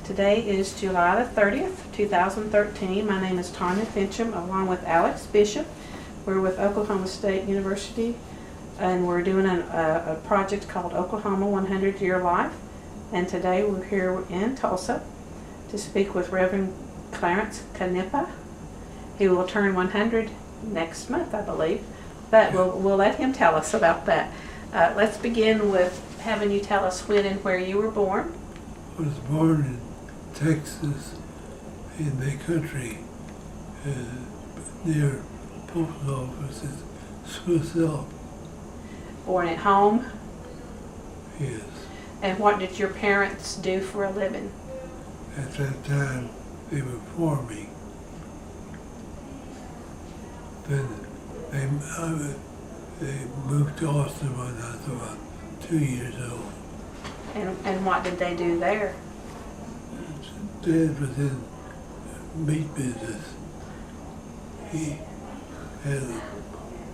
Today is July the 30th, 2013. My name is Tanya Finchum, along with Alex Bishop. We're with Oklahoma State University, and we're doing a project called Oklahoma 100 Year Life. And today we're here in Tulsa to speak with Reverend Clarence Knippa. He will turn 100 next month, I believe, but we'll let him tell us about that. Let's begin with having you tell us when and where you were born. I was born in Texas, in the country, near post office at Swiss Alps. Born at home? Yes. And what did your parents do for a living? At that time, they were farming. Then they moved to Austin when I was about 2 years old. And what did they do there? Dad was in meat business. He had a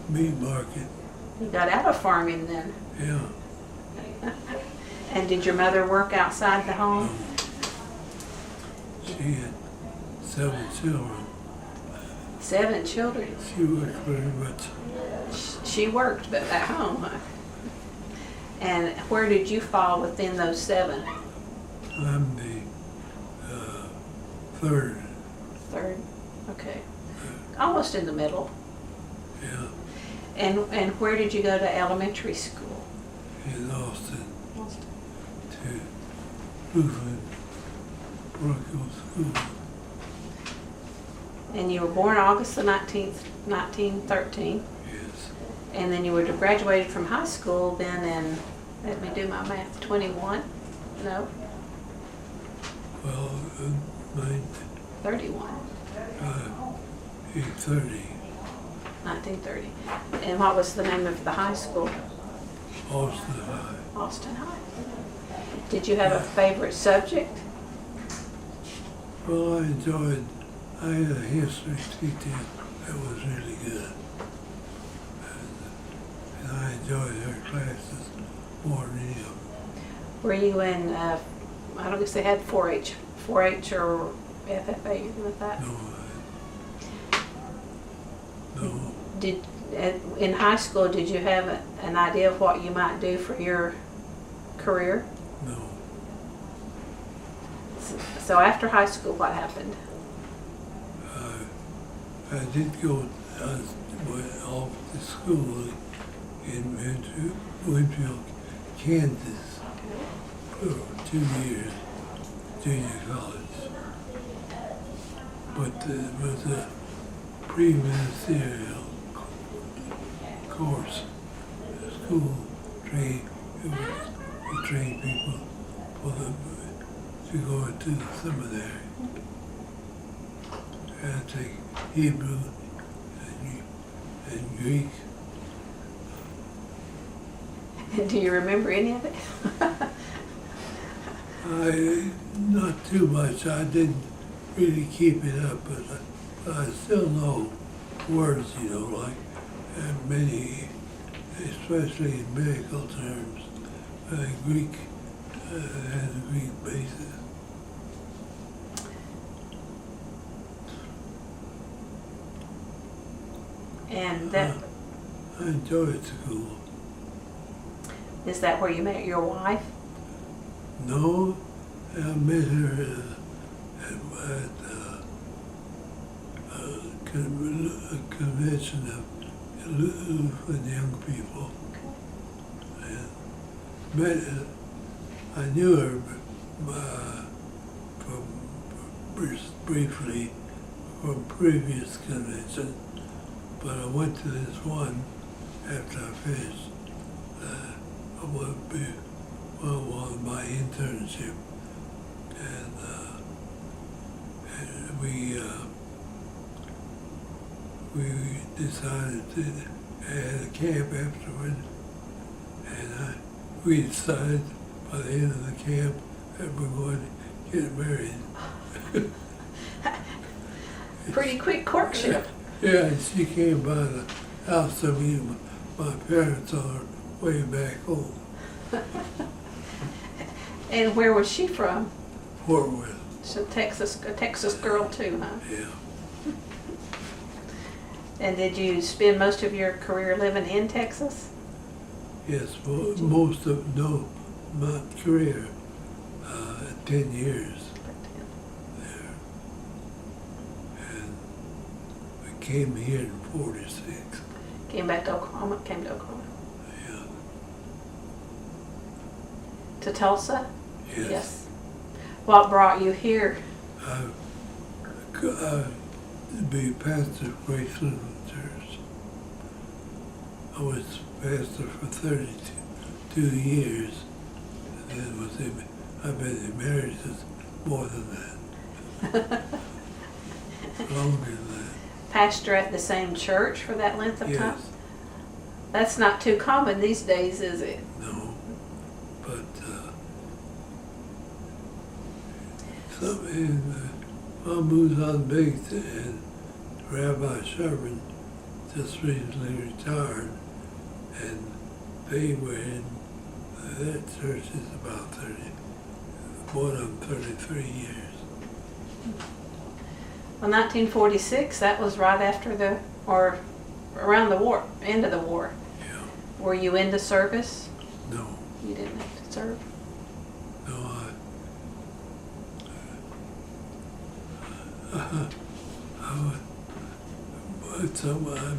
meat market. You got out of farming then? Yeah. And did your mother work outside the home? She had 7 children. 7 children? She worked very much. She worked, but at home, huh? And where did you fall within those 7? I'm the third. Third? Okay. Almost in the middle. Yeah. And where did you go to elementary school? In Austin. Austin. To Lutheran Parochial School. And you were born August the 19th, 1913. Yes. And then you were graduated from high school then in, let me do my math, 21? No? Well, 31. 8:30. 1930. And what was the name of the high school? Austin High. Austin High. Did you have a favorite subject? Well, I had a history teacher that was really good. And I enjoyed her classes more than any of them. Were you in, I don't guess they had 4-H or FFA, anything like that? No. In high school, did you have an idea of what you might do for your career? No. So after high school, what happened? I did go, went off to school in Winfield, Kansas for 2 years, junior college. But it was a pre-ministerial course. School trained, it was to train people for them to go into the seminary. And take Hebrew and Greek. Do you remember any of it? Not too much. I didn't really keep it up, but I still know words, like many, especially in medical terms. Greek has a Greek basis. And that I enjoyed school. is that where you met your wife? No, I met her at a convention of Lutheran young people. And I knew her briefly from previous convention, but I went to this one after I finished was my internship, and we decided to have a camp afterward, and we decided by the end of the camp that we're going to get married. Pretty quick courtship. Yeah, and she came by the house to meet my parents on her way back home. And where was she from? Fort Worth. So a Texas girl too, huh? Yeah. And did you spend most of your career living in Texas? Yes, most of, no, my career, 10 years there. And I came here in 46. Came back to Oklahoma? Came to Oklahoma. Yeah. To Tulsa? Yes. What brought you here? To be pastor of Grace Lutheran Church. I was pastor for 32 years. And then I've been in marriage since more than that. Longer than that. Pastor at the same church for that length of time? Yes. That's not too common these days, is it? No. But I moved on big, and Rabbi Sherman just recently retired, and they were in that church is about 33 years. Well, 1946, that was right after or around the war, end of the war. Yeah. Were you into service? No. You didn't have to serve? No,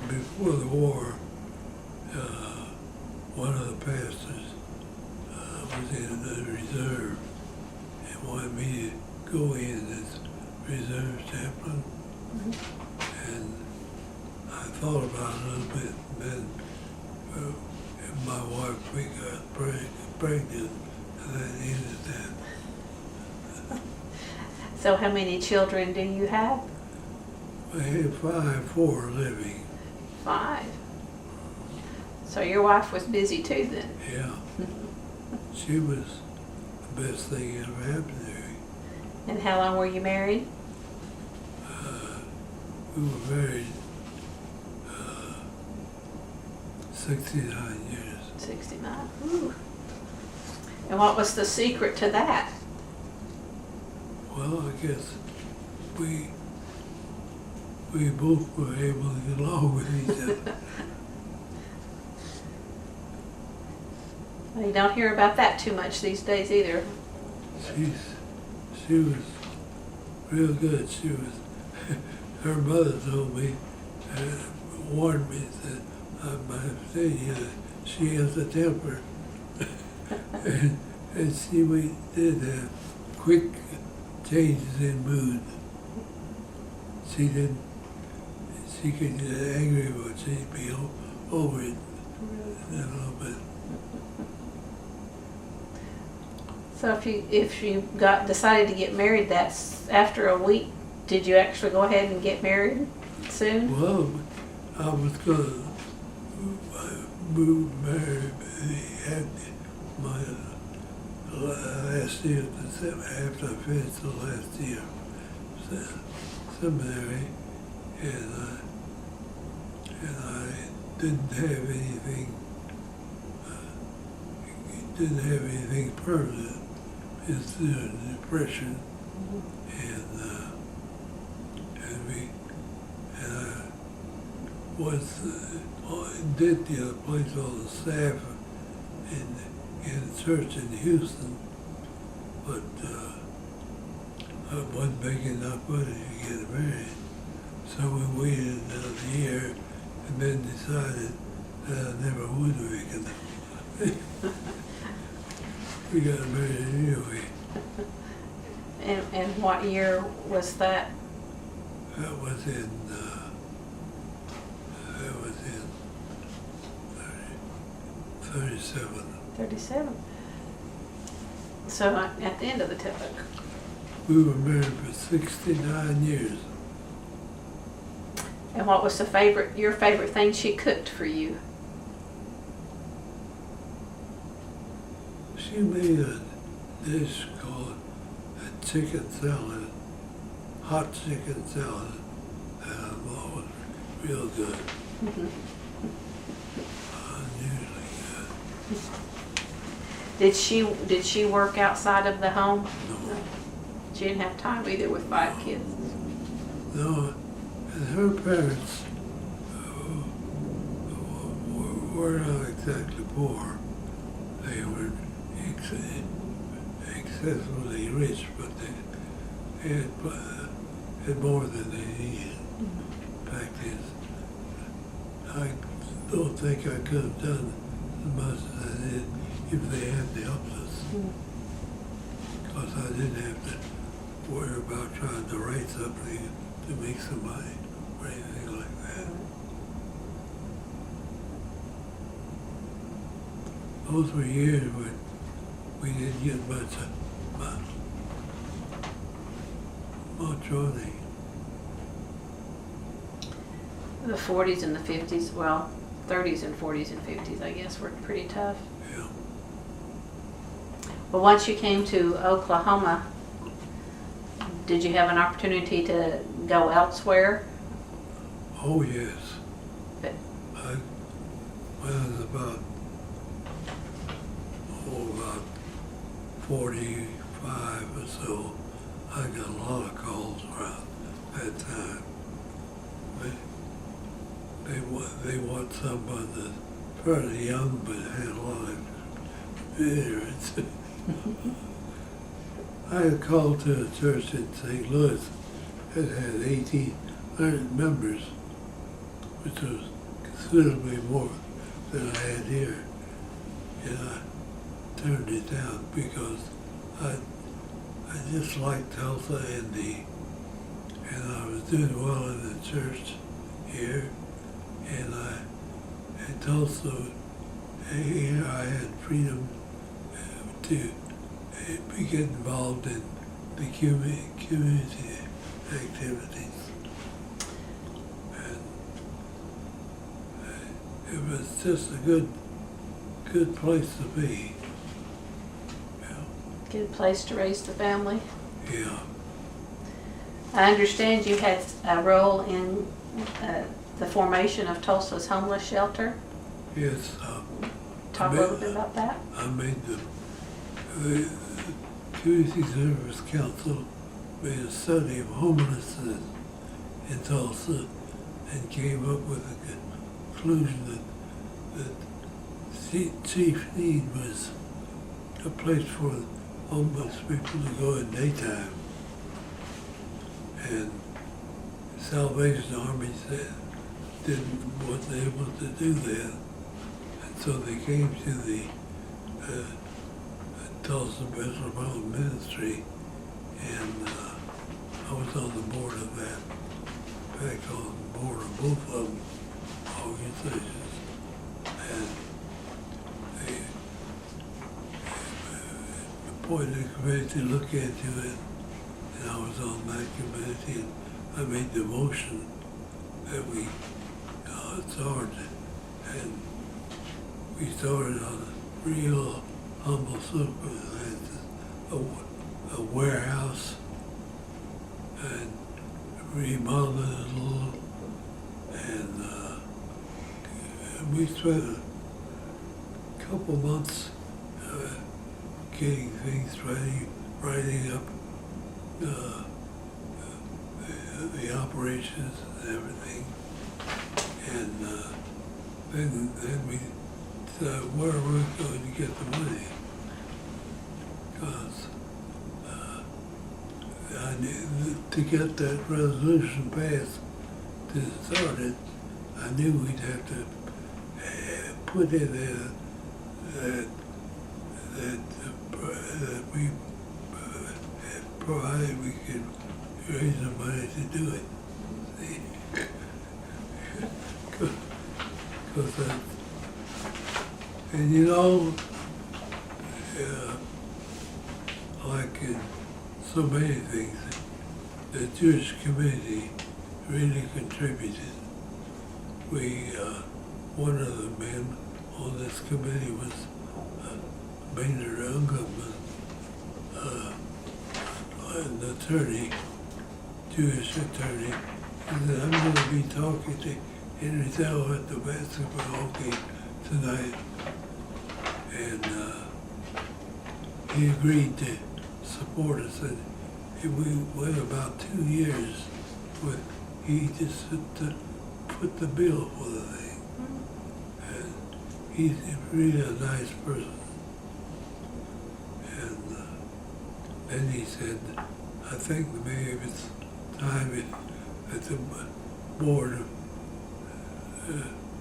before the war, one of the pastors was in the reserve and wanted me to go in as reserve chaplain. Mm-hmm. And I thought about it a little bit, and then my wife, we got pregnant, and that ended that. So how many children do you have? I had 4 living. 5. So your wife was busy too then? Yeah. She was the best thing that ever happened to me. And how long were you married? We were married 69 years. 69. Ooh. And what was the secret to that? Well, I guess we both were able to get along with each other. Well, you don't hear about that too much these days either. She was real good. She was. Her mother told me, warned me that she has a temper, and we did have quick changes in mood. She could get angry, but she'd be over it in a little bit. So if you decided to get married, that's after a week. Did you actually go ahead and get married soon? Well, I was gonna marry at my last year, after I finished the last year seminary, and I didn't have anything permanent. It's the depression, and I did the other place all the staff in the church in Houston, but I wasn't making enough money to get married. So we waited another year and then decided that I never would make enough money. We got married anyway. And what year was that? That was in 37. 37. So at the end of the book. We were married for 69 years. And what was your favorite thing she cooked for you? She made a dish called a chicken salad, hot chicken salad, that I thought was real good. Mm-hmm. Unusually good. Did she work outside of the home? No. She didn't have time either with 5 kids. No, and her parents were not exactly poor. They were excessively rich, but they had more than they needed. Fact is, I don't think I could have done as much as I did if they had helped us. Because I didn't have to worry about trying to write something to make some money or anything like that. Those were years when we didn't get much money. The 40s and the 50s, well, 30s and 40s and 50s, I guess, were pretty tough. Yeah. Well, once you came to Oklahoma, did you have an opportunity to go elsewhere? Oh, yes. But When I was about 45 or so, I got a lot of calls around that time. They want someone that's fairly young but had a lot of experience. I had called to a church in St. Louis that had 1,800 members, which was considerably more than I had here. And I turned it down because I just liked Tulsa and I was doing well in the church here. And in Tulsa, here I had freedom to get involved in the community activities. And it was just a good place to be. Yeah. good place to raise the family. Yeah. I understand you had a role in the formation of Tulsa's homeless shelter. Yes. Talk a little bit about that. I made the Community Service Council made a study of homelessness in Tulsa and came up with a conclusion that the chief need was a place for homeless people to go in daytime. And Salvation Army wasn't able to do that. And so they came to the Tulsa Metropolitan Ministry, and I was on the board of that. In fact, on the board of both of them organizations. And they appointed a committee to look into it, and I was on that committee, and I made the motion that we started, and we started on a real humble circumstances, a warehouse, and remodeled it a little, and we spent a couple months getting things ready, writing up the operations and everything, and then we decided where are we going to get the money, because I knew to get that resolution passed to start it, I knew we'd have to put in there that we provided we could raise the money to do it. Because and you know, like in so many things, the Jewish community really contributed. One of the men on this committee was Maynard Ungerman, an attorney, Jewish attorney. He said, I'm going to be talking to Henry Zell at the basketball game tonight. And he agreed to support us. And we went about 2 years with, he just put the bill for the thing. And he's really a nice person. And then he said, I think maybe it's time that the board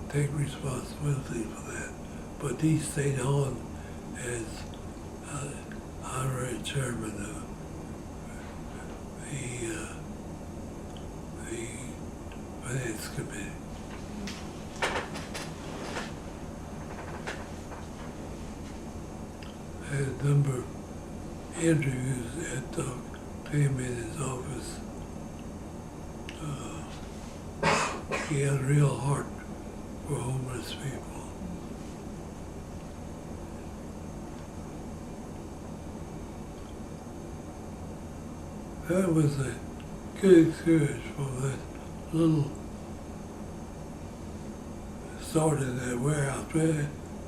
take responsibility for that. But he stayed on as honorary chairman of the finance committee. I had a number of interviews at him in his office. He had a real heart for homeless people. That was a good experience from that little, started in that warehouse.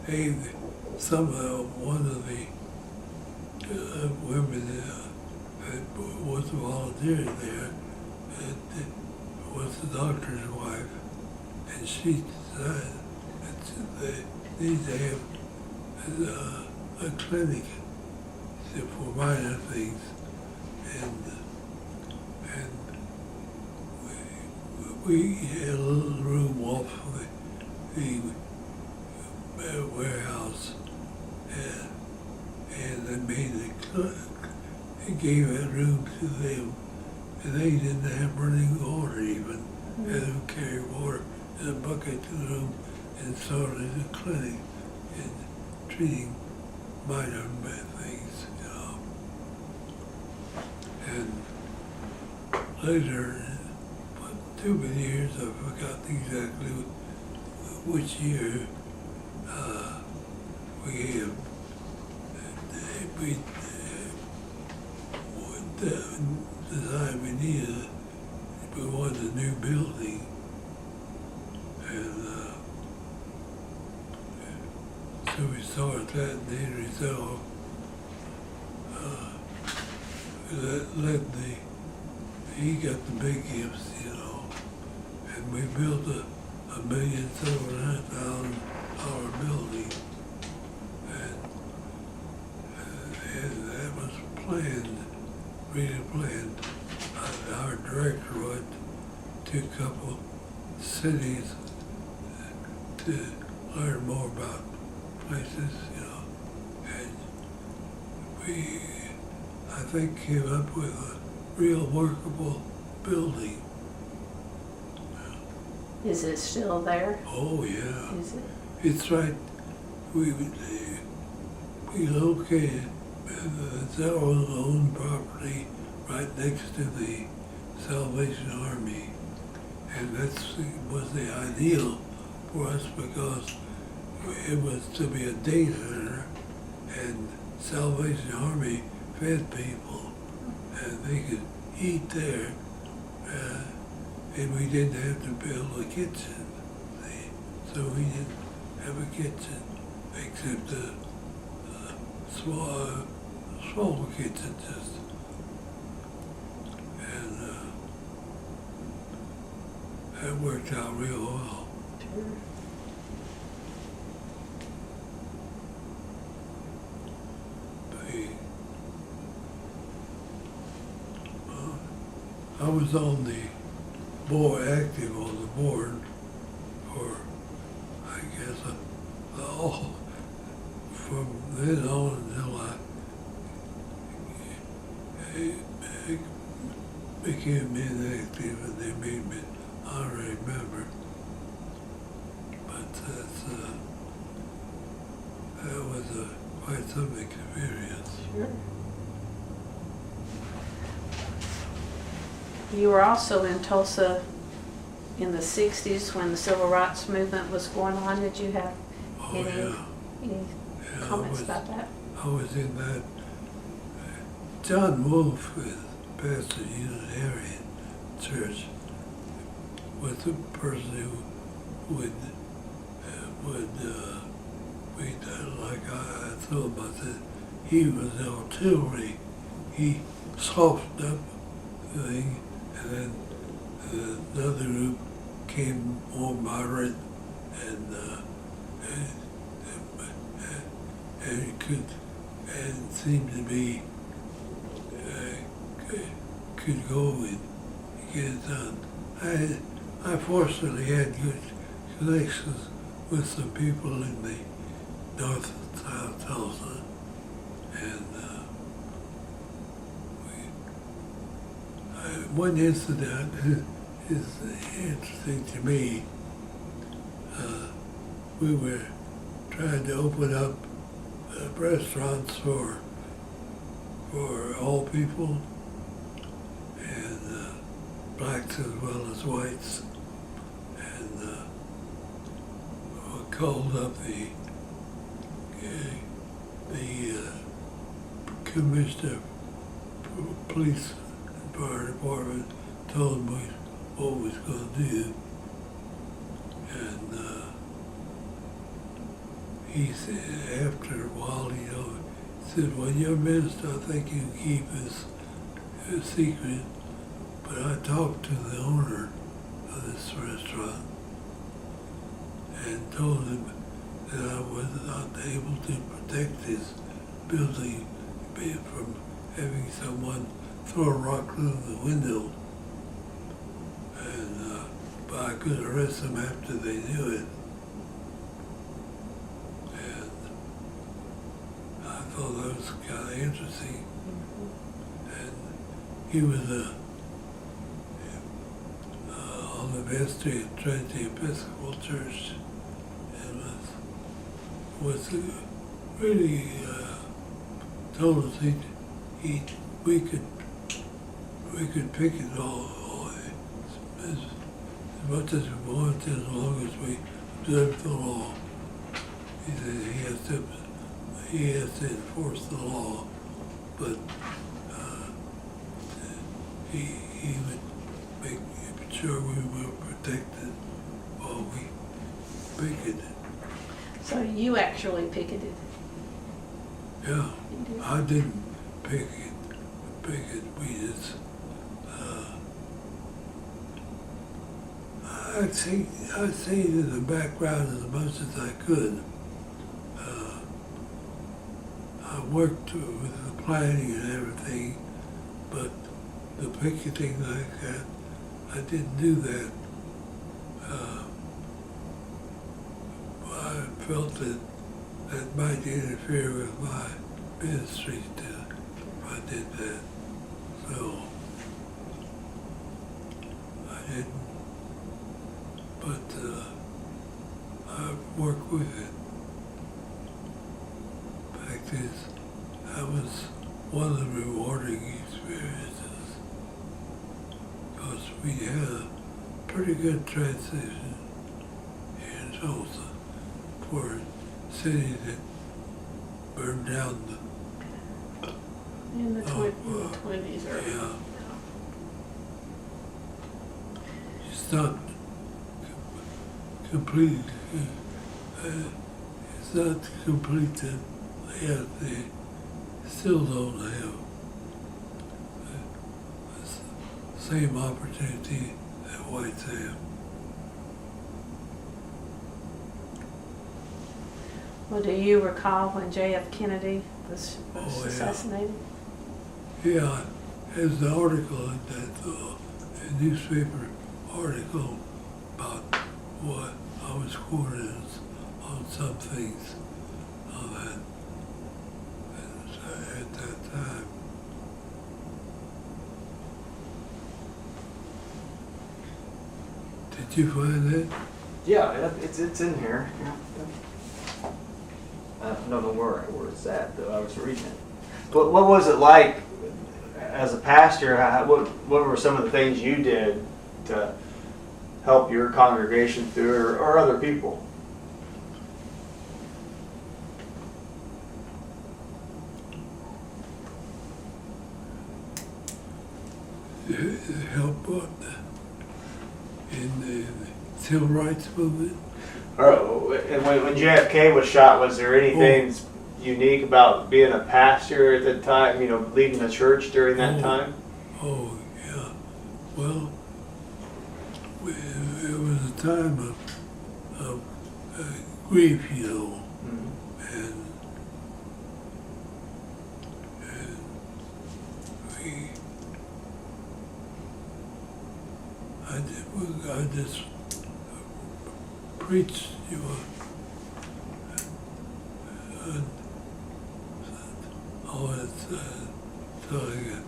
Hey, one of the women that was a volunteer there was the doctor's wife, and she decided that they need to have a clinic for minor things, and we had a little room off of the warehouse, and they made it gave that room to them, and they didn't have running water even. They didn't carry water in a bucket to the room, and started a clinic and treating minor things, you know. And later, too many years, I forgot exactly which year, we decided we wanted a new building, and so we started that, and then resolved he got the big gifts, you know, and we built a $1,700,000 building, and that was planned, really planned. Our director went to a couple cities to learn more about places, you know, and we, I think, came up with a real workable building. Is it still there? Oh, yeah. Is it? It's right, we located, it's our own property right next to the Salvation Army. And that was the ideal for us because it was to be a day center, and Salvation Army fed people, and they could eat there, and we didn't have to build a kitchen. See? So we didn't have a kitchen except a small kitchen, just, and that worked out real well. Sure. I was on the board, active on the board for, I guess, from then on until I became inactive, and they made me honorary member. But that was quite some experience. Sure. You were also in Tulsa in the 60s when the civil rights movement was going on. Did you have any comments about that? I was in that. John Wolfe, pastor of Unitarian Church, was the person who would like I told him, I said, he was artillery he softened up the thing, and then another group came more moderate, and and seemed to be could go and get it done. I fortunately had good connections with some people in the north and south Tulsa, and one incident is interesting to me. We were trying to open up restaurants for all people, and blacks as well as whites, and we called up the commissioner of police and fire department, told him what we was going to do, and he said, after a while, he said, well, your minister, I think you can keep this a secret, but I talked to the owner of this restaurant and told him that I was not able to protect his building from having someone throw a rock through the window, and but I could arrest them after they knew it. And I thought that was kind of interesting. And he was on the vestry at Trinity Episcopal Church, and was really told us we could pick it all as much as we wanted, as long as we observed the law. He said he has to enforce the law, but he would make sure we were protected while we picketed. So you actually picketed? Yeah, You did? I didn't picket. We just, I'd say in the background as much as I could. I worked with the planning and everything, but the picketing like that, I didn't do that. I felt that might interfere with my ministry if I did that. So I didn't, but I worked with it. Fact is, that was one of the rewarding experiences, because we had a pretty good transition here in Tulsa for a city that burned down In the 20s or yeah. It's not complete. It's not complete that they still don't have the same opportunity that whites have. Well, do you recall when J.F. Kennedy was Oh, yeah. assassinated? Yeah, there's an article in that a newspaper article about what I was quoted on some things on that at that time. Did you find that? Yeah, it's in here. Yeah. I don't know where it's at, though. I was reading it. But what was it like as a pastor? What were some of the things you did to help your congregation through, or other people? Help what? In the civil rights movement? Or, and when JFK was shot, was there anything unique about being a pastor at the time, you know, leading the church during that time? Oh, yeah. Well, it was a time of grief, you know, and I just preached, you know, and all that telling it.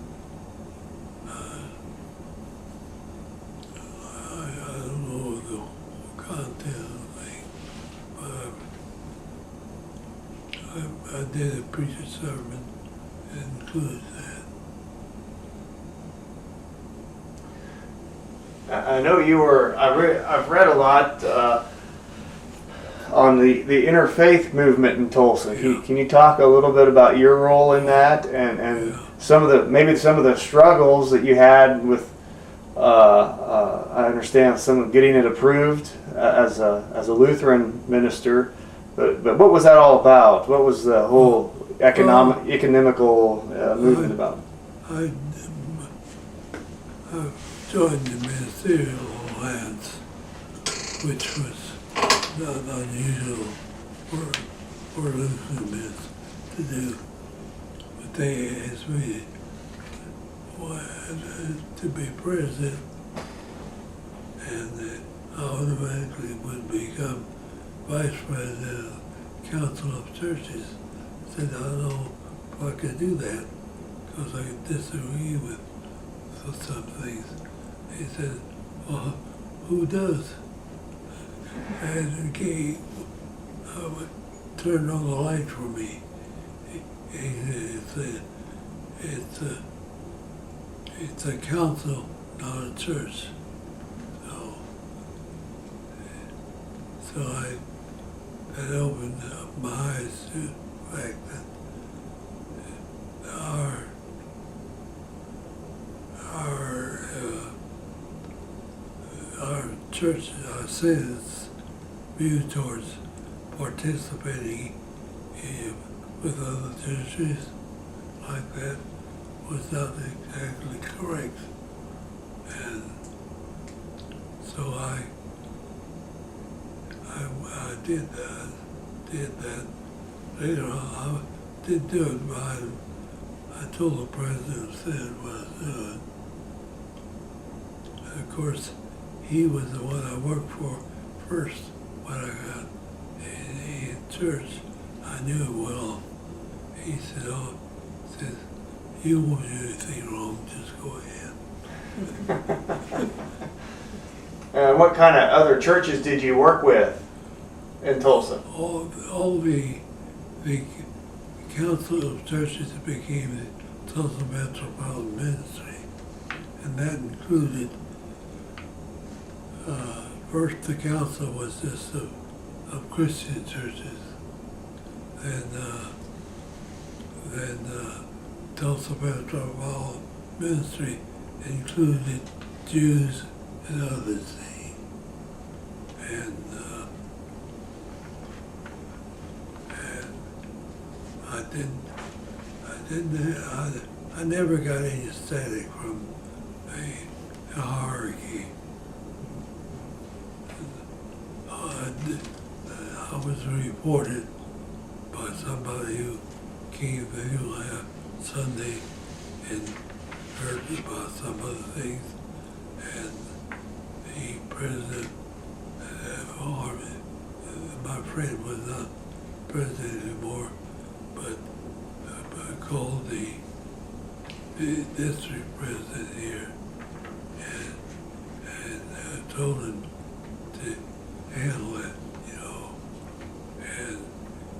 I don't know the content of the thing, but I did preach a sermon that includes that. I know you were. I've read a lot on the interfaith movement in Tulsa. Yeah. Can you talk a little bit about your role in that and Yeah. some of the struggles that you had with? I understand some getting it approved as a Lutheran minister, but what was that all about? What was the whole economical movement about? I joined the Ministerial Alliance, which was not unusual for Lutheran to do. But they asked me to be president, and I automatically would become vice president of the Council of Churches. I said, I don't know if I could do that, because I disagree with some things. He said, well, who does? And he turned on the light for me. He said, it's a council, not a church. So that opened up my eyes to the fact that our church, our Senate's view towards participating with other churches like that was not exactly correct. And so I did that. Later on, I did do it, but I told the president of the Senate what I was doing. And of course, he was the one I worked for first when I got in church. I knew him well. He said, you won't do anything wrong, just go ahead. And what kind of other churches did you work with in Tulsa? All the Council of Churches that became the Tulsa Metropolitan Ministry, and that included first the council was just of Christian churches, and then Tulsa Metropolitan Ministry included Jews and others. And I never got any static from the hierarchy. I was reported by somebody who came to last Sunday and heard about some other things, and the president of OOHRP, my friend was not president anymore, but called the district president here and told him to handle it, you know. And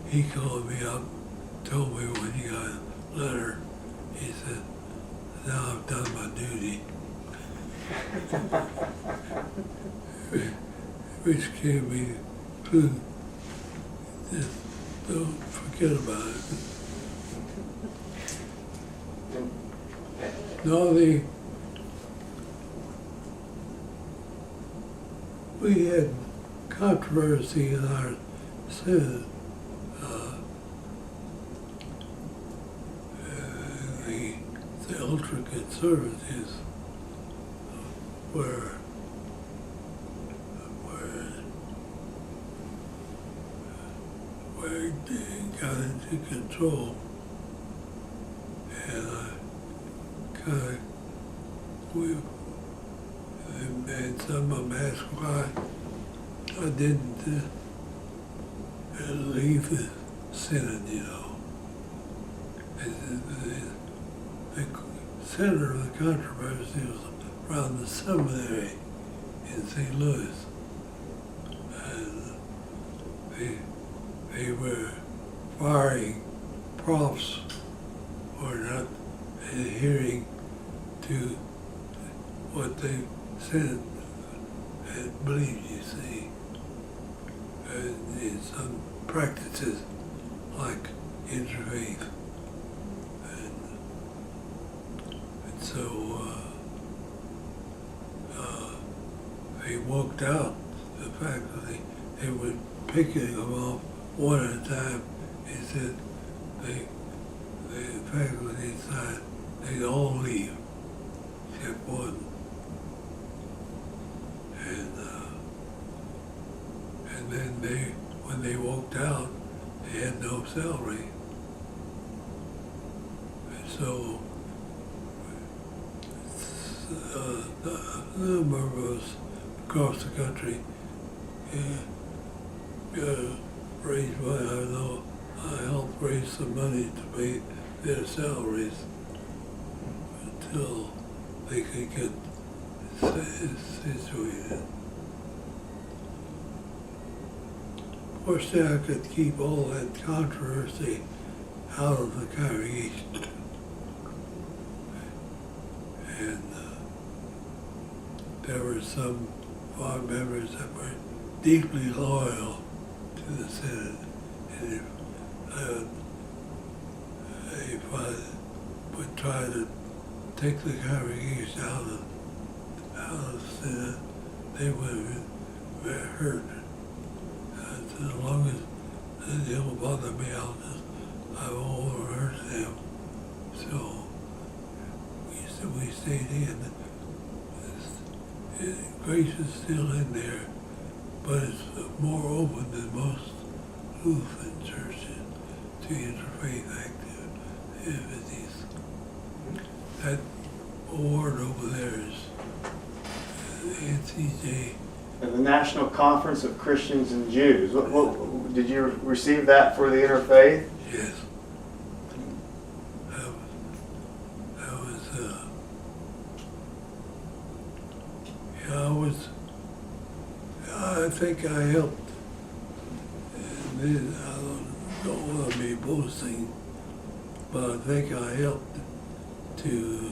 he called me up, told me when he got a letter, he said, now I've done my duty. Which gave me clue. Just don't forget about it. No, we had controversy in our Senate ultra-conservatives were they got into control, and and some of them asked why I didn't leave the Senate, you know. The center of the controversy was around the seminary in St. Louis. And they were firing profs for not adhering to what they said and believed, you see. In some practices like interfaith. And so they walked out, the faculty. They were picking them off one at a time. They said the faculty decided they'd all leave except one. And then when they walked out, they had no salary. And so a number of us across the country raised money. I know I helped raise some money to pay their salaries until they could get situated. Fortunately, I could keep all that controversy out of the congregation. And there were some of our members that were deeply loyal to the Senate. And if I would try to take the congregation out of the Senate, they would have been very hurt. As long as they don't bother me, I won't hurt them. So we stayed in. Grace is still in there, but it's more open than most Lutheran churches to interfaith activities. That award over there is NCJ. And the National Conference of Christians and Jews. What did you receive that for the interfaith? Yes. I think I helped. And then, I don't want to be boasting, but I think I helped to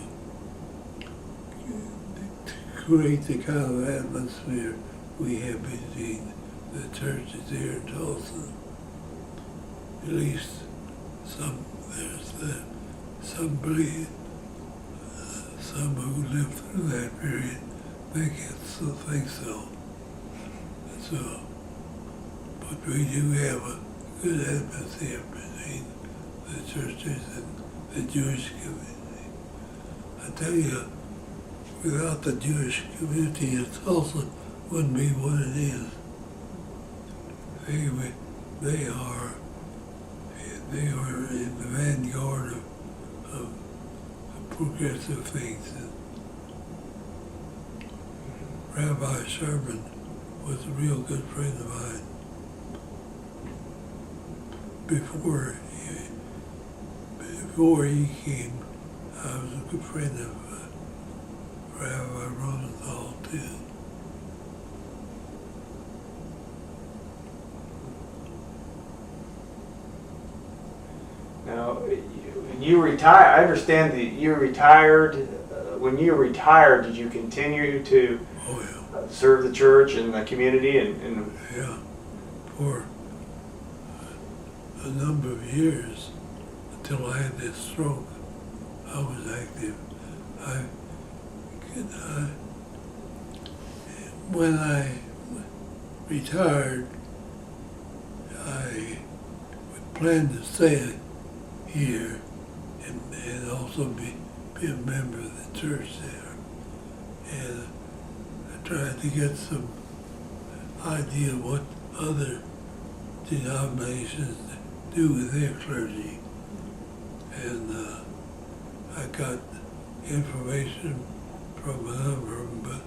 create the kind of atmosphere we have between the churches here in Tulsa. At least some believe, some who lived through that period think so. So, but we do have a good atmosphere between the churches and the Jewish community. I tell you, without the Jewish community in Tulsa, wouldn't be what it is. They are in the vanguard of progressive things. And Rabbi Sherman was a real good friend of mine. Before he came, I was a good friend of Rabbi Rosenthal too. Now, you retired. I understand that you retired. When you retired, did you continue to serve the church and the community? And yeah, for a number of years until I had this stroke, I was active. When I retired, I would plan to stay here and also be a member of the church there. And I tried to get some idea of what other denominations do with their clergy. And I got information from a number of them, but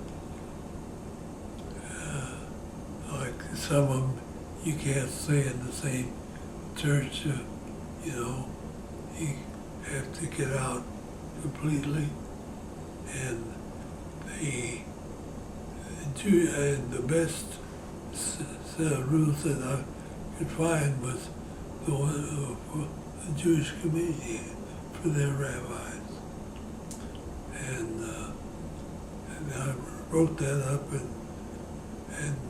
like some of them, you can't stay in the same church, you know, you have to get out completely. And the best set of rules that I could find was the one for the Jewish community for their rabbis. And I wrote that up, and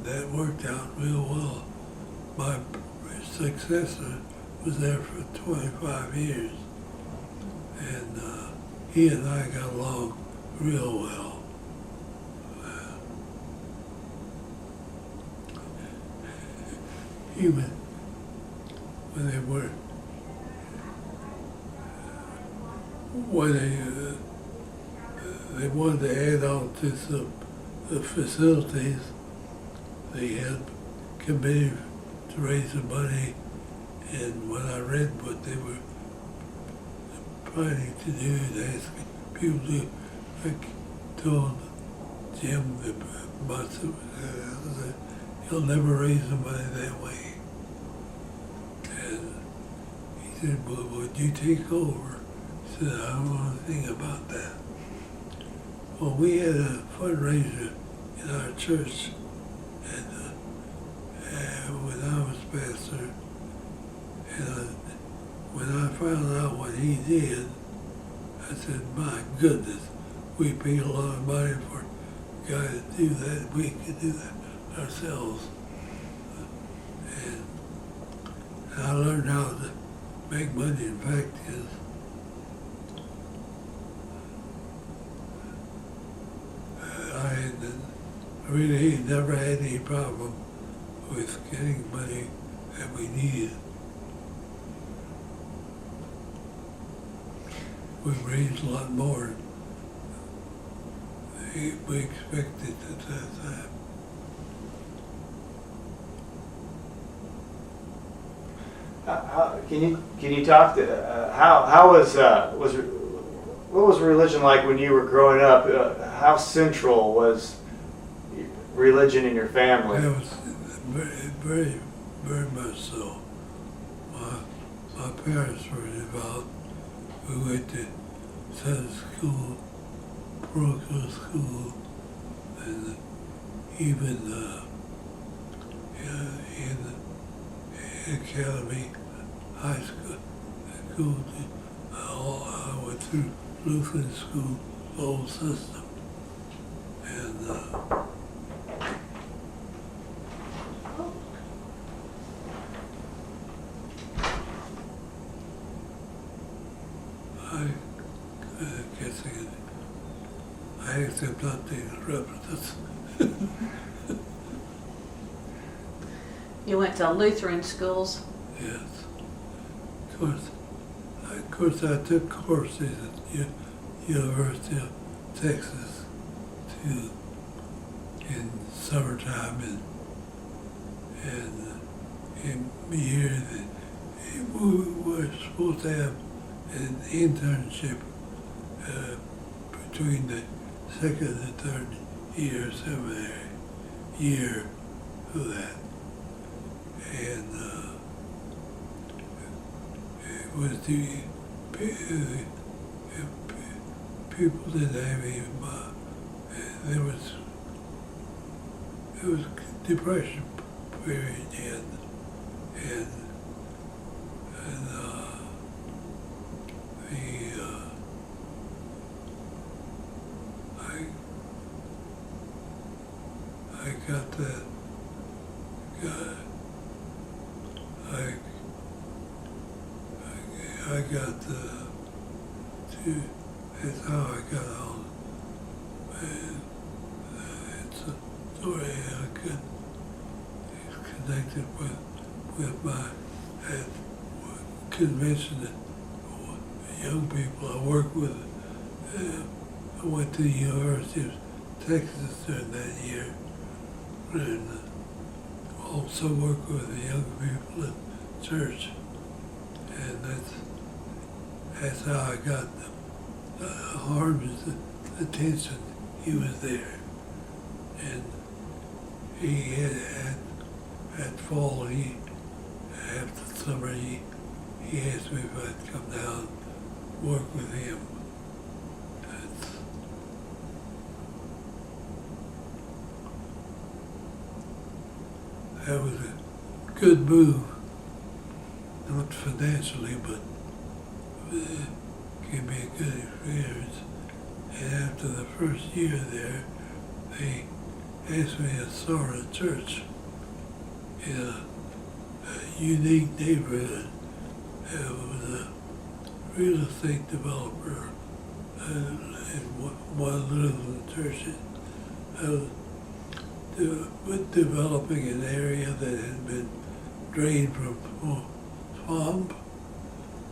that worked out real well. My successor was there for 25 years, and he and I got along real well. Even when they wanted to add on to the facilities, they had committee to raise the money, and when I read what they were planning to do, they asked people to, like, told Jim that he'll never raise the money that way. And he said, well, would you take over? I said, I don't know anything about that. Well, we had a fundraiser in our church, and when I was pastor, and when I found out what he did, I said, my goodness, we paid a lot of money for a guy to do that. We could do that ourselves. And I learned how to make money. In fact, I really never had any problem with getting money that we needed. We raised a lot more than we expected at that time. Can you talk to how was what was religion like when you were growing up? How central was religion in your family? It was very, very much so. My parents were involved. We went to Sunday school, parochial school, and even in the academy, high school. I went through Lutheran school, the whole system, and I asked him not to interrupt us. You went to Lutheran schools? Yes. Of course, I took courses at University of Texas in summertime, and in the year that we were supposed to have an internship between the second and third year seminary year of that. And it was the people didn't have any, there was depression period and I got that. I got that's how I got on. It's a story I could connected with my convention that young people I work with I went to the University of Texas during that year, and also worked with the young people in church, and that's how I got Harm's attention. He was there, and he had fall. After summer, he asked me if I'd come down and work with him. That was a good move, not financially, but gave me a good experience. And after the first year there, they asked me to start a church in a unique neighborhood. It was a real estate developer in one of the little churches. Developing an area that had been drained from swamp,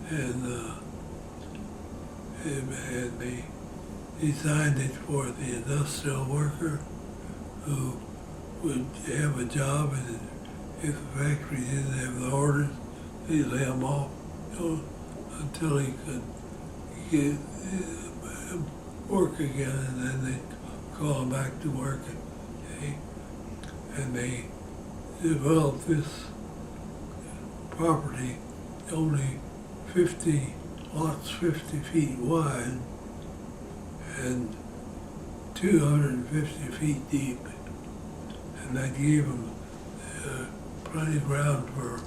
and they designed it for the industrial worker who would have a job, and if the factory didn't have the orders, they'd lay him off, until he could get work again, and then they'd call him back to work. And they developed this property, only 50 lots, 50 feet wide, and 250 feet deep. And that gave them plenty of ground for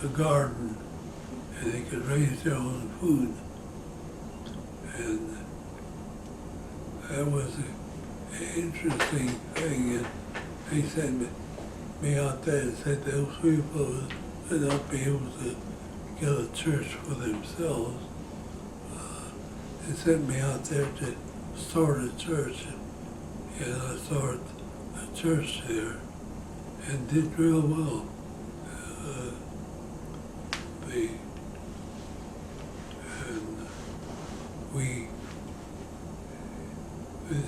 a garden, and they could raise their own food. And that was an interesting thing. And they sent me out there and said those people would not be able to get a church for themselves. They sent me out there to start a church, and I started a church there and did real well.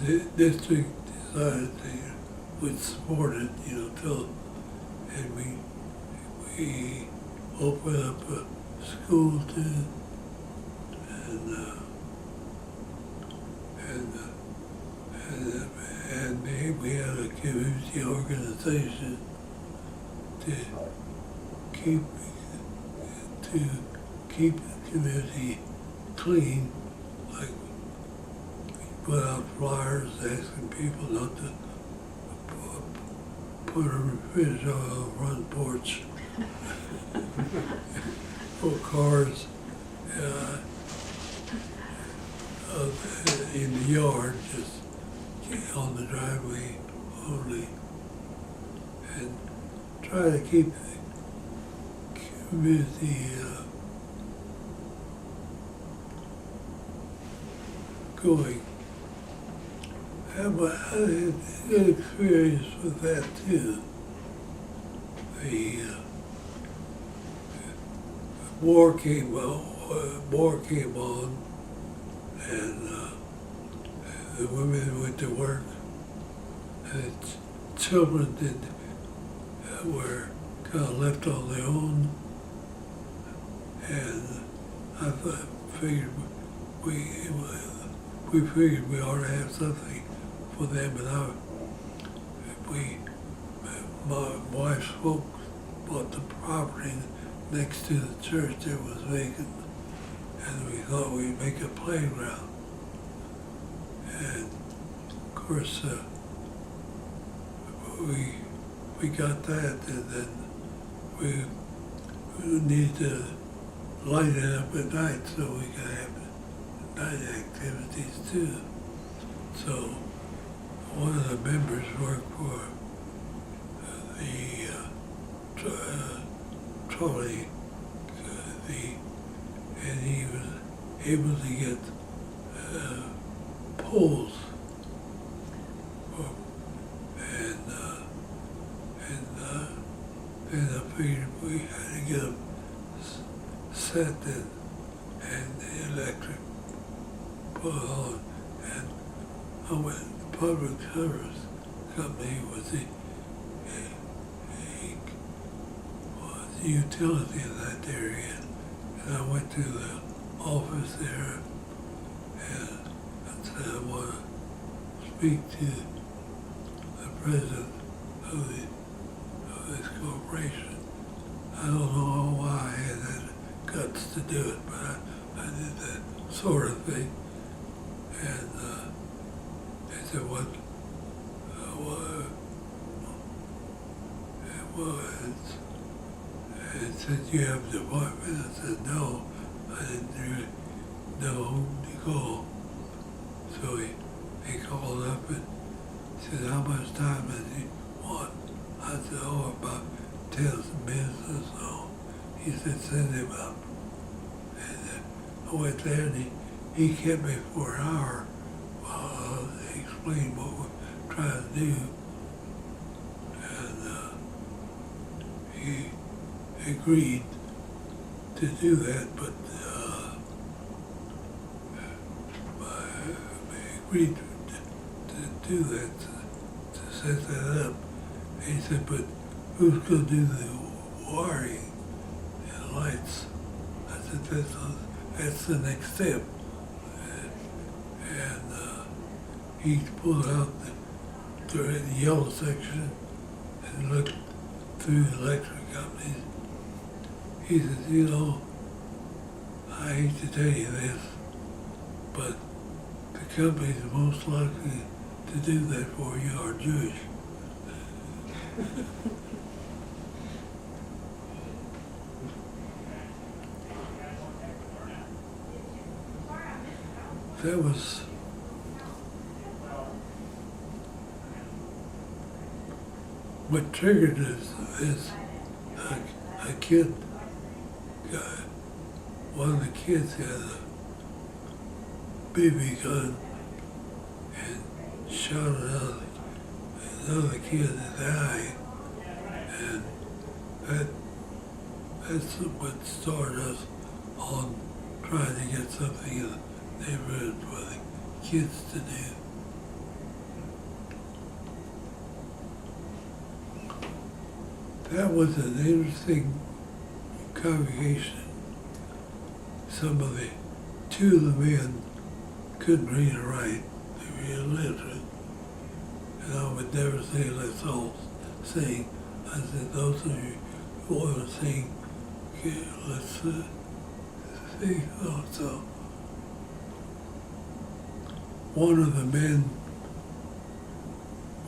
The district decided they would support it, and we opened up a school too, and we had a community organization to keep the community clean, like we put out flyers asking people not to put a refrigerator on the front porch or cars in the yard, just on the driveway only, and try to keep the community going. I had a good experience with that too. The war came on, and the women went to work, and the children were kind of left on their own. And I figured we ought to have something for them, and my wife's folks bought the property next to the church that was vacant, and we thought we'd make a playground. And of course, we got that, and then we need to light it up at night so we can have night activities too. So one of the members worked for the trolley, and he was able to get poles, and I figured we had to get them set and the electric put on. I went to public service company was the utility in that area. And I went to the office there and I said, I want to speak to the president of this corporation. I don't know why I had that guts to do it, but I did that sort of thing. And they said, what it was. And it said, you have an appointment? I said, no, I didn't really know whom to call. So he called up and said, how much time does he want? I said, oh, about 10 minutes or so. He said, send him up. And I went there and he kept me for an hour while I explained what we're trying to do. And he agreed to do that, but I agreed to do that, to set that up. And he said, but who's going to do the wiring and lights? I said, that's the next step. And he pulled out the yellow section and looked through the electric companies. He said, you know, I hate to tell you this, but the companies most likely to do that for you are Jewish. That was what triggered is a kid got, one of the kids had a BB gun and shot another kid in the eye, and that's what started us on trying to get something in the neighborhood for the kids to do. That was an interesting congregation. Two of the men couldn't read or write. They were illiterate. And I would never say, let's all sing. I said, those of you who want to sing, okay, let's sing also. One of the men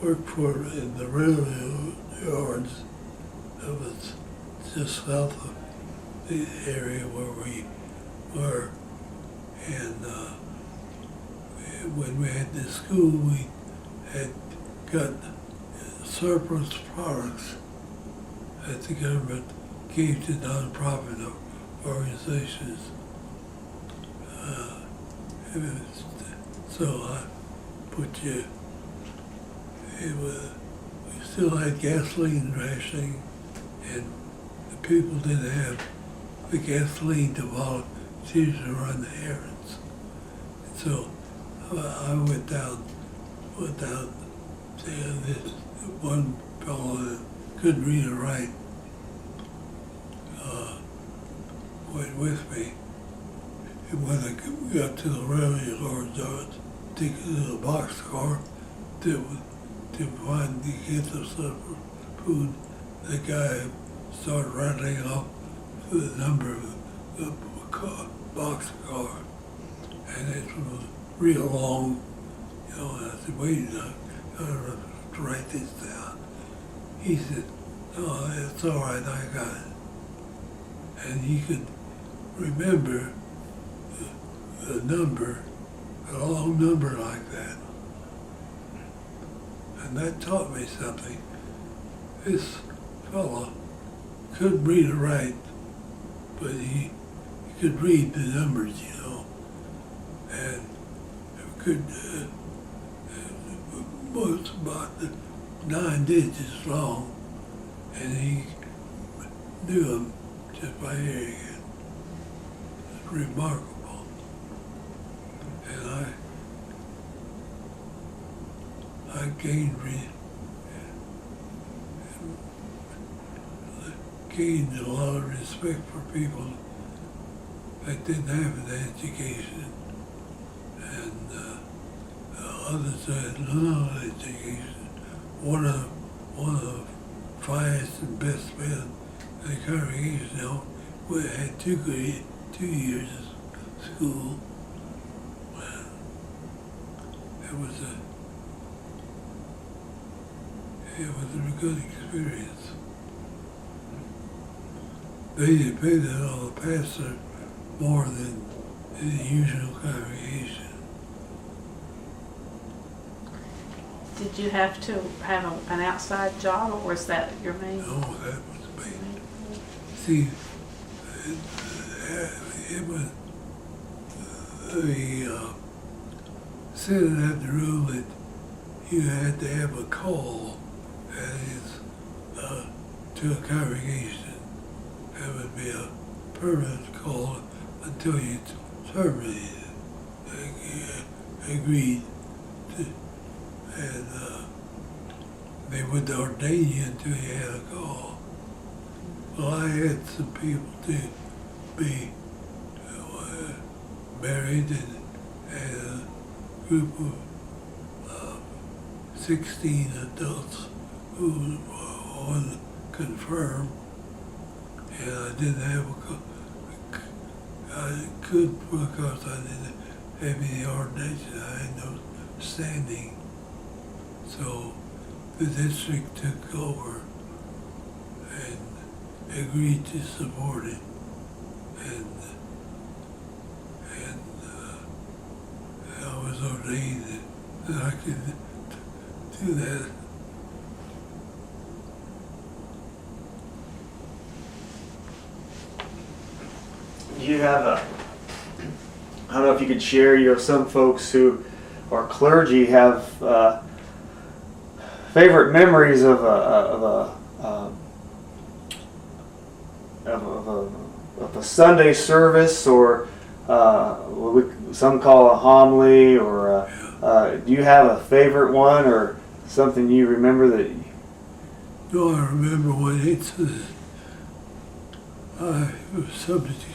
worked in the railroad yards that was just south of the area where we were. And when we had this school, we had got surplus products that the government gave to nonprofit organizations. So I put you, we still had gasoline rationing, and the people didn't have the gasoline to volunteer to run the errands. And so I went down to this one fellow that couldn't read or write, went with me. And when I got to the railroad yards, taking a boxcar to find to get the food, the guy started rattling off the number of the boxcar, and it was real long, you know. And I said, wait, I have to write this down. He said, no, it's all right, I got it. And he could remember the number, a long number like that. And that taught me something. This fellow couldn't read or write, but he could read the numbers, you know, and could, was about 9 digits long, and he knew them just by hearing it. It's remarkable. And I gained a lot of respect for people that didn't have an education, and others that had no education. One of the finest and best men in the congregation now had 2 years of school. It was a good experience. They depended on the pastor more than in the usual congregation. Did you have to have an outside job, or was that your main? No, that was me. See, it was said at the rule that you had to have a call, that is, to a congregation. That would be a permanent call until you terminated, agreed to, and they wouldn't ordain you until you had a call. Well, I had some people to be married and a group of 16 adults who wasn't confirmed, and I didn't have I could because I didn't have any ordination. I had no standing. So the district took over and agreed to support it, and I was ordained that I could do that. You have I don't know if you could share, some folks who are clergy have favorite memories of a Sunday service, or what some call a homily, or do you have a favorite one, or something you remember that? No, I remember when I was subject to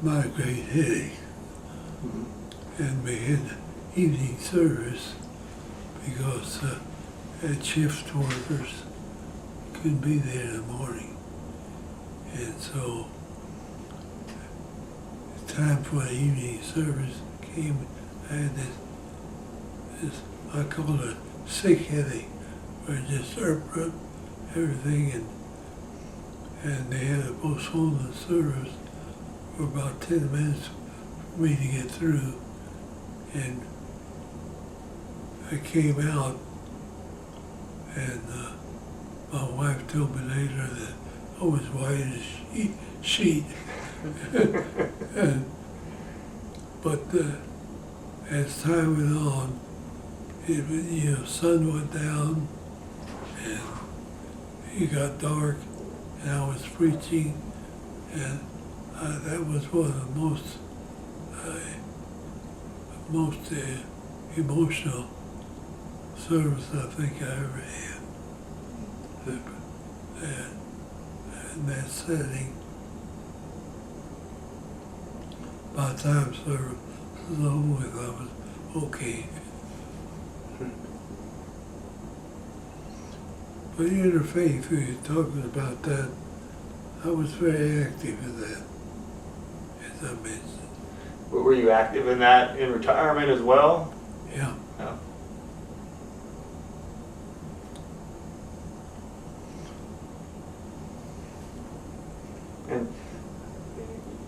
migraine headache, and we had evening service because shift workers couldn't be there in the morning, and so the time for the evening service came. I had this I call it a sick headache, where it just up everything, and they had to postpone the service for about 10 minutes for me to get through, and I came out, and my wife told me later that I was white as a sheet. But as time went on, sun went down, and it got dark, and I was preaching, and that was one of the most emotional service I think I ever had. In that setting, by the time service was over with, I was okay. But interfaith, we were talking about that. I was very active in that, as I mentioned. Were you active in that in retirement as well? Yeah. No. And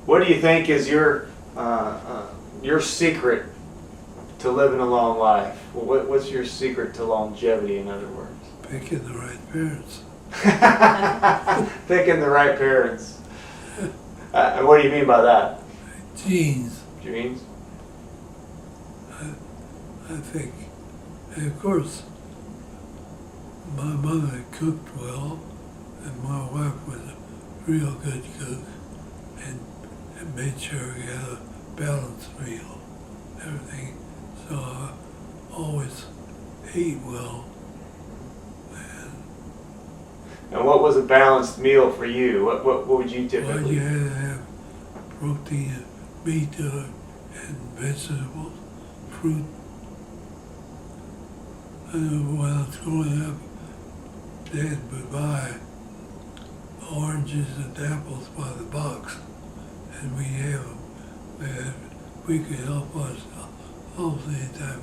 what do you think is your secret to living a long life? What's your secret to longevity, in other words? Picking the right parents. Picking the right parents. What do you mean by that? Genes. Genes? I think, and of course, my mother cooked well, and my wife was a real good cook, and made sure we had a balanced meal, everything. So I always ate well. And what was a balanced meal for you? What would you Well, typically? you had to have protein, meat, and vegetables, fruit. I know when I was growing up, Dad would buy oranges and apples by the box, and we have them. And we could help us all anytime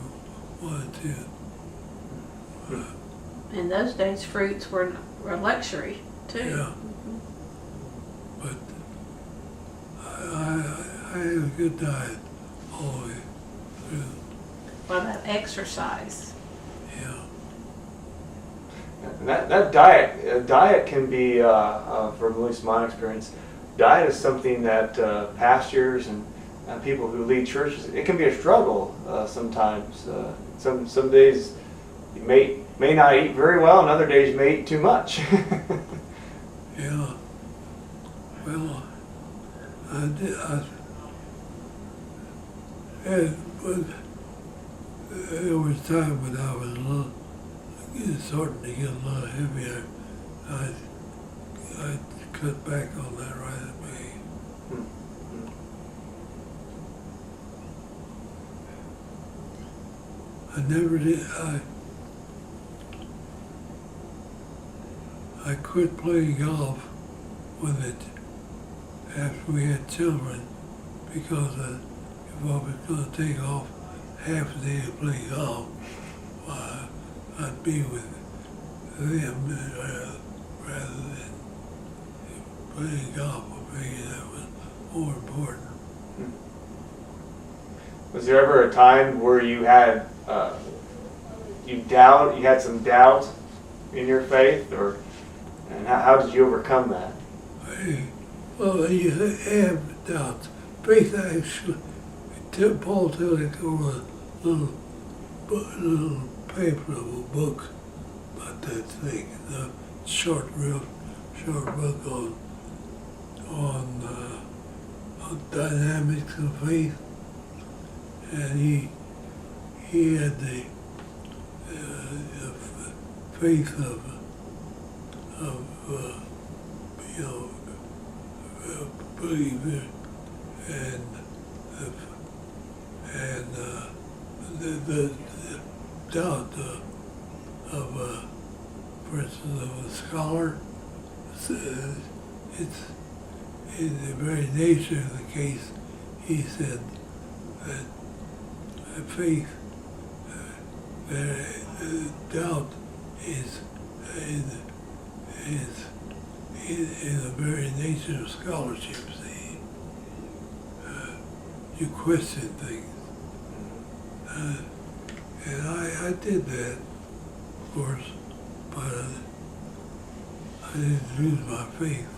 we wanted to. In those days, fruits were a luxury too. Yeah. But I had a good diet all the way through. What about exercise? Yeah. And that diet can be, from at least my experience, diet is something that pastors and people who lead churches, it can be a struggle sometimes. Some days you may not eat very well, and other days you may eat too much. Yeah. Well, I did. But there was time when I was starting to get a little heavier. I cut back on that right away. I never did. I quit playing golf after we had children because if I was going to take off half a day to play golf, I'd be with them rather than playing golf with me. That was more important. Was there ever a time where you had you had some doubt in your faith, and how did you overcome that? Well, you have doubts. Faith actually, Paul tells it over a little paper of a book about that thing, the real short book on dynamics of faith, and he had the faith of believer and the doubt of for instance, of a scholar. It's in the very nature of the case. He said that faith, doubt is in the very nature of scholarship. See, you question things, and I did that, of course, but I didn't lose my faith.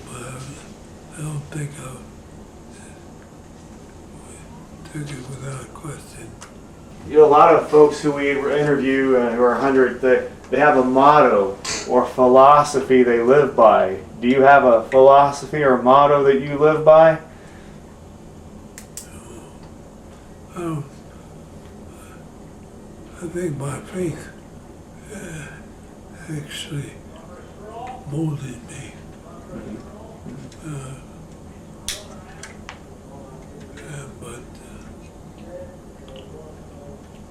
But I don't think I took it without question. You know, a lot of folks who we interview who are 100, they have a motto or philosophy they live by. Do you have a philosophy or a motto that you live by? I think my faith actually molded me.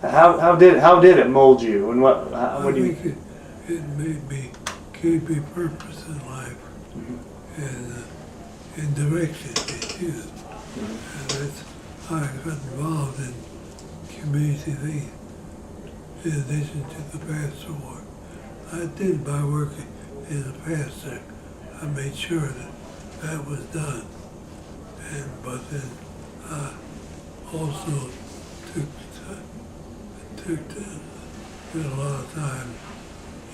How did it mold you, and I think it made me gave me purpose in life, and direction too. And that's how I got involved in community things. In addition to the pastor work, I did my work as a pastor. I made sure that was done, but then I also took a lot of time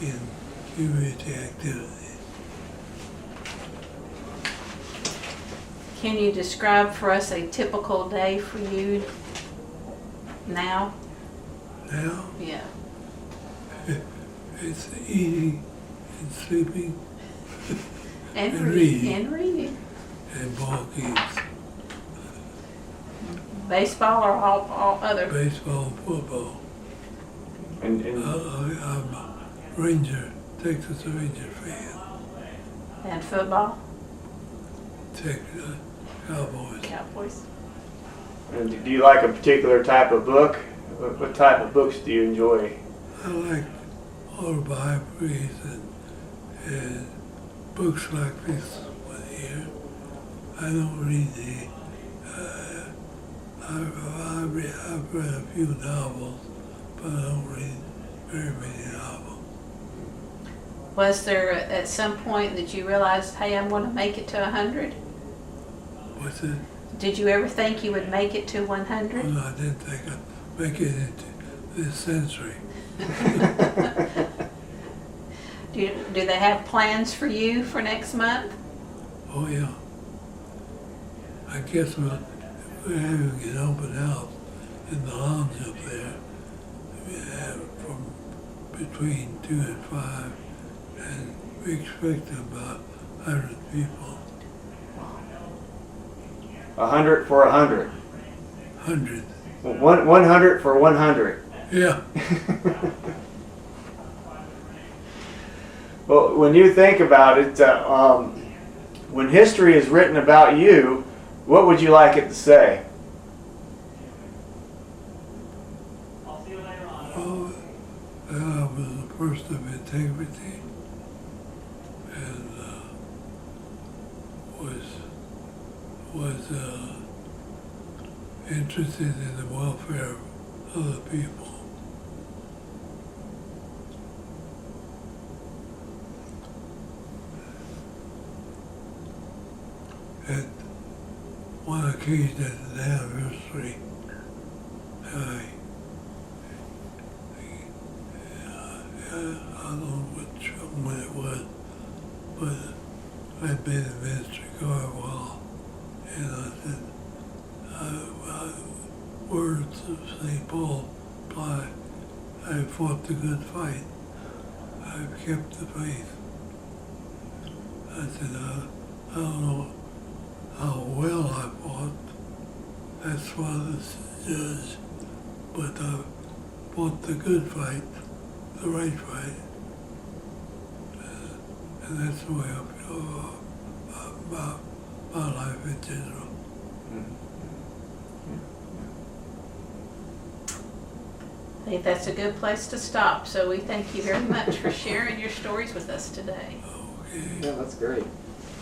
in community activities. Can you describe for us a typical day for you now? Now, Yeah. it's eating and sleeping And And reading. reading. And ball games, Baseball or all other? baseball, football. And I'm a Ranger, Texas Ranger fan. And football? Texas Cowboys. Cowboys. And do you like a particular type of book? What type of books do you enjoy? I like autobiographies and books like this one here. I don't read I've read a few novels, but I don't read very many novels. Was there at some point that you realized, hey, I'm going to make it to 100? What's it? Did you ever think you would make it to 100? Well, I didn't think I'd make it into this century. Do they have plans for you for next month? Oh yeah. I guess we're having an open house in the lounge up there. We have from between 2 and 5, and we expect about 100 people. 100 for 100. 100. 100 for 100. Yeah. Well, when you think about it, when history is written about you, what would you like it to say? Well, I was a person of integrity and was interested in the welfare of other people. At one occasion at an anniversary, I don't know which one it was, but I'd been in ministry for a while, and I said, words of St. Paul apply, I fought the good fight, I've kept the faith. I said, I don't know how well I fought, that's why this judge, but I fought the good fight, the right fight. And that's the way I feel about my life in general. I think that's a good place to stop. So we thank you very much for sharing your stories with us today. Okay. Yeah, that's great.